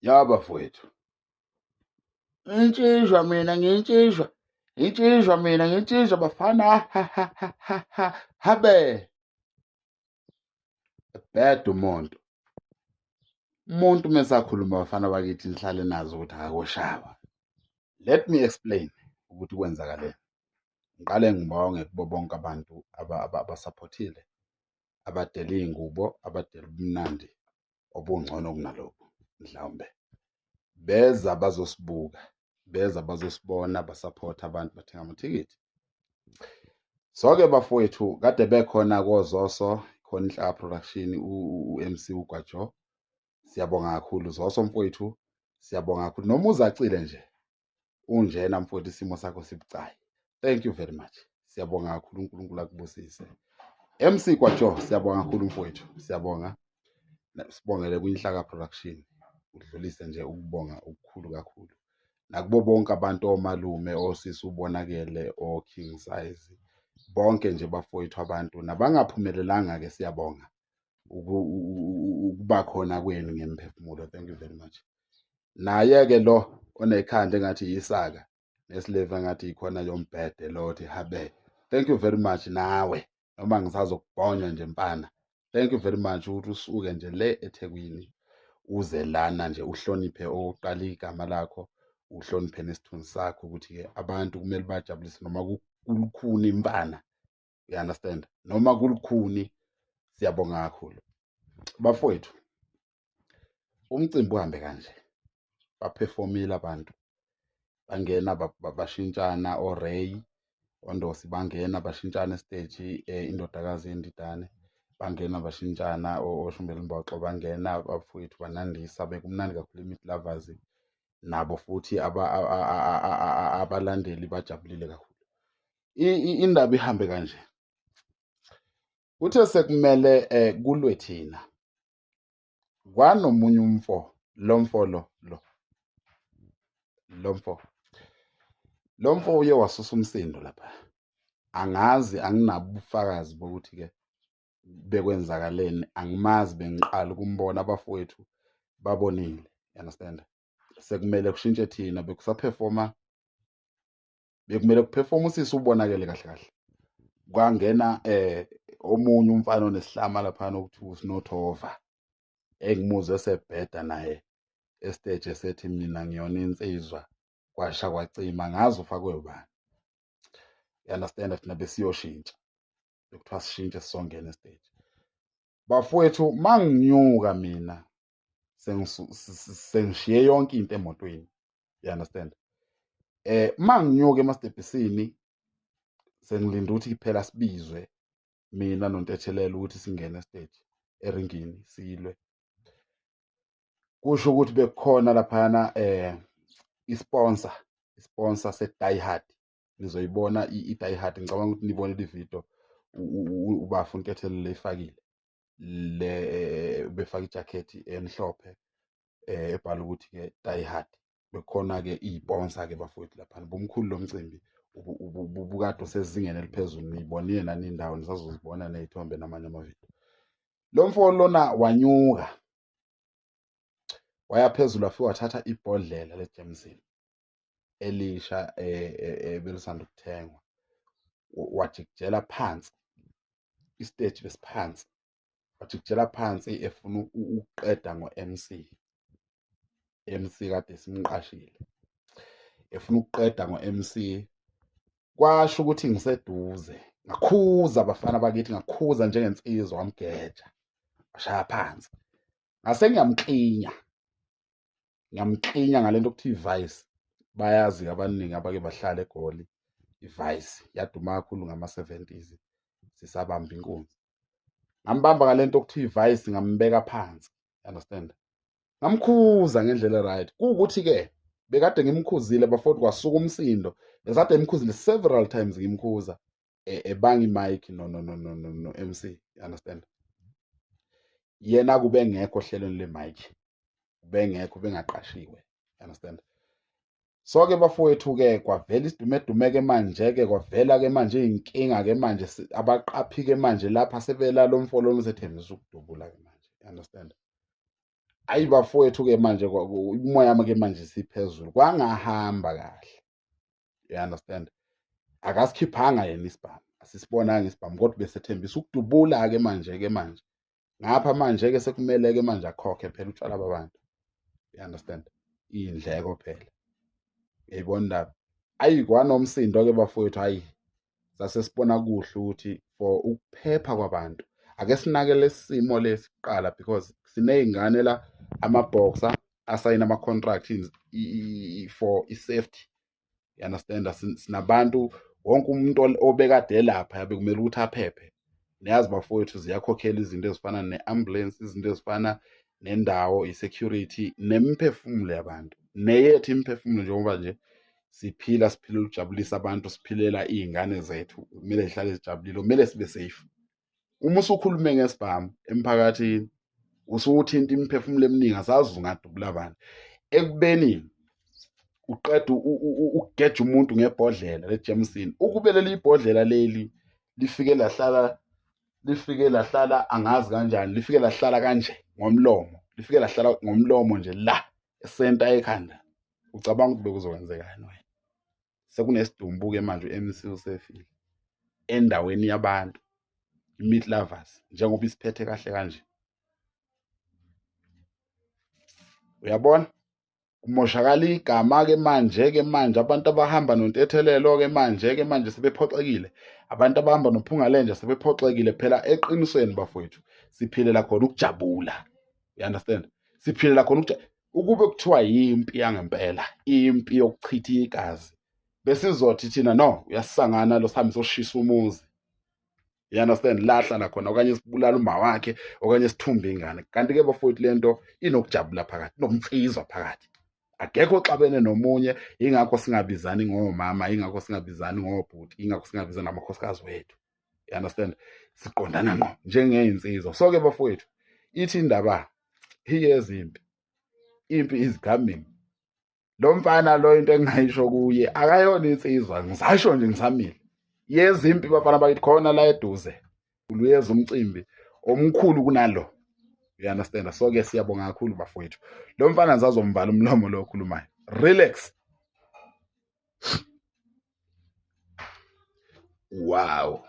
Ya bafowethu, ngintshishwa mina ngintshishwa bafana habe bad umuntu mesakhuluma bafana bakithi nihlale nazo ukuthi akakoshawa. Let me explain ukuthi kwenzakaleni. Ngiqale ngibonge kubo bonke abantu abasaphothile, abadela iy'ngubo, abadela ubumnandi obungcono kunalobu mhlawumbe. Beza bazosibuka, beza bazosibona, basaphotha abantu bathenga amathikithi. So-ke bafowethu, kade bekhona koZoso, khona Inhlaka Production, u-MC uGwajo. Siyabonga kakhulu Zoso mfowethu, siyabonga kakhulu. Noma uzacile nje, unjena mfowethu isimo sakho sibucayi. Thank you very much. Siyabonga kakhulu, uNkulunkulu akubusise. MC Gwajo, siyabonga kakhulu mfowethu, siyabonga. Sibongele kwi-Inhlaka Production. Udlulise nje ukubonga okukhulu kakhulu. Nakubo bonke abantu omalume, osisi ubonakele, o-King Size. Bonke nje bafowethu abantu nabangaphumelelanga-ke siyabonga ukuba khona kwenu ngemphefumulo. Thank you very much. Naye-ke lo onekhanda engathi yisaka, nesileva engathi ikhona yombhede lo othi habe. Thank you very much nawe, noma ngisazokubhonya nje mfana. Thank you very much ukuthi usuke nje le eThekwini uze lana nje uhloniphe okokuqala igama lakho, uhloniphe nesithunzi sakho ukuthi-ke abantu kumele bajabulise noma kulukhuni mfana. You understand? Noma kulukhuni, siyabonga kakhulu. Bafowethu, umcimbi uhambe kanje. Baphefomile abantu. Bangena bashintshana oRay, oNdosi bangena bashintshana estage, indodakazi yendidane. Bangena bashintshana oShumbela Mboxo bangena bafowethu banandisa bekumnandi kakhulu iMeat Lovers nabo futhi abalandeli bajabulile kakhulu. Indaba ihambe kanje. Kuthe sekumele kulwe thina. Kwanomunye umfo, lo mfo uye wasusa umsindo lapha. Angazi, anginabo ubufakazi bokuthi-ke bekwenzakaleni. Angimazi, bengiqala ukumbona, abafowethu babonile. You understand? Sekumele kushintshe thina, bekusaphefoma, bekumele kuphefoma usisi ubonakele kahle kahle. Kwangena omunye umfana onesihlama laphana okuthiwa uSnothova, engimuzwe esebheda naye estage esethi mina ngiyona insizwa, kwasha kwacima, ngazi ufakwe ubani. You understand? Thina besiyoshintsha, bekuthiwa sishintshe sisongena estage. Bafowethu, manginyuka mina sengishiye yonke into emotweni. You understand? Manginyuka emastebhisini sengilinda ukuthi phela sibizwe mina noNtethelelo ukuthi singene estage eringini silwe. Kusho ukuthi bekukhona laphana isponsor se-Die Hard. Nizoyibona i-Die Hard, ngicabanga ukuthi nibonile ividiyo ubafu uNtethelelo efakile. Befaka ijakhethi emhlophe ebhala ukuthi-ke Die Hard. Bekhona-ke iy'ponsa-ke bafowethu laphana. Bomkhulu lo mcimbi ubukade usezingeni eliphezulu, niyibonile nani indawo, nisazozibona ney'thombe namanye amavidiyo. Lo mfo lona wanyuka waya phezulu, wafika wathatha ibhodlela le-Jameson elisha belisanda ukuthengwa, wajikijela phansi, isiteji besiphansi, wajikijela phansi efuna ukuqeda ngo-MC. MC kade simqashile, efuna ukuqeda ngo-MC. Kwasho ukuthi ngiseduze, ngakhuza abafana bakithi, ngakhuza njengensizwa, wamgeja, washaya phansi. Ngase ngiyamklinya ngalento okuthiwa iVice. Bayazi abaningi abake bahlala eGoli. iVice yaduma kakhulu ngama-70s, sisabamba inkunzi. Ngambamba ngalento okuthiwa iVice, ngambeka phansi. Understand? Ngamkhuza ngendlela e-right. Kuwukuthi-ke bekade ngimkhuzile bafowethu, kwasuka umsindo. Besade ngimkhuzile several times, ngimkhuza ebanga i-mic no MC. Understand? Yena kube ngekho ohlelweni le-mic, ubengekho, bengaqashiwe. Understand? So-ke bafowethu-ke kwavela isidumedume-ke manje-ke kwavela-ke manje iy'nkinga-ke manje, abaqaphi-ke manje lapha sebela lo mfo lona usethembisa ukudubula-ke manje. Understand? Ayi bafowethu-ke manje umoya wami-ke manje siphezulu, kwangahamba kahle. You understand? Akasikhiphanga yena isibhamu, asisibonanga isibhamu kodwa besethembisa ukudubula-ke manje-ke manje. Ngapha manje-ke sekumele-ke manje akhokhe phela utshwala babantu. You understand? Iy'ndleko phela. Uyayibona indaba? Ayi kwanomsindo-ke bafowethu, hhayi sasesibona kuhle ukuthi for ukuphepha kwabantu ake sinake lesi simo lesi kuqala because siney'ngane la ama-boxer asayine ama-contract for i-safety. You understand? Sinabantu, wonke umuntu obekade elapha bekumele ukuthi aphephe. Niyazi bafowethu ziyakhokhela izinto ezifana ne-ambulance, izinto ezifana nendawo, i-security, nemiphefumulo yabantu. Neyethu imiphefumulo njengoba nje siphila ukujabulisa abantu, siphilela iy'ngane zethu, kumele zihlale zijabulile, kumele sibe safe. Uma usukhulume ngesibhamu emphakathini, usuthinta imiphefumulo eminingi, asazi ungadubula abantu. Ekubeni uqeda ukugeja umuntu ngebhodlela le-Jameson, ukube leli ibhodlela leli lifike lahlala angazi kanjani, lifike lahlala kanje ngomlomo, lifike lahlala ngomlomo nje la esenta ekhanda, ucabanga ukuthi bekuzokwenzekani wena? Sekunesidumbu-ke manje u-M_C usefile endaweni yabantu, i-meat lovers, njengoba isiphethe kahle kanje. Uyabona? Kumoshakala igama-ke manje-ke manje, abantu abahamba nontethelelo-ke manje-ke manje sebephoxekile, abantu abahamba nophungalenja sebephoxekile. Phela eqinisweni bafowethu siphilela khona ukujabula. You understand? Siphilela khona ukube kuthiwa yimpi yangempela, impi yokuchitha igazi, besizothi thina no, uyasisangana lo, sihambe soshisa umuzi. You understand? Lahlala khona okanye sibulala uma wakhe okanye sithumbe ingane. Kanti-ke bafowethu lento inokujabula phakathi, inomfizwa phakathi. Akekho oxabene nomunye, ingakho singabizani ngomama, ingakho singabizani ngobhuti, ingakho singabizani namakhosikazi wethu. You understand? Siqondana ngqo njengey'nsizwa. So-ke bafowethu, ithi indaba here's impi. Impi is coming. Lo mfana lo, into engingayisho kuye, akayona insizwa, ngisasho nje ngisamile. Yeza impi bafana bakithi, khona la eduze uluyeza umcimbi omkhulu kunalo. You understand? So-ke siyabonga kakhulu bafowethu. Lo mfana ngisazombhala umlomo lo okhulumayo. Relax. Wow.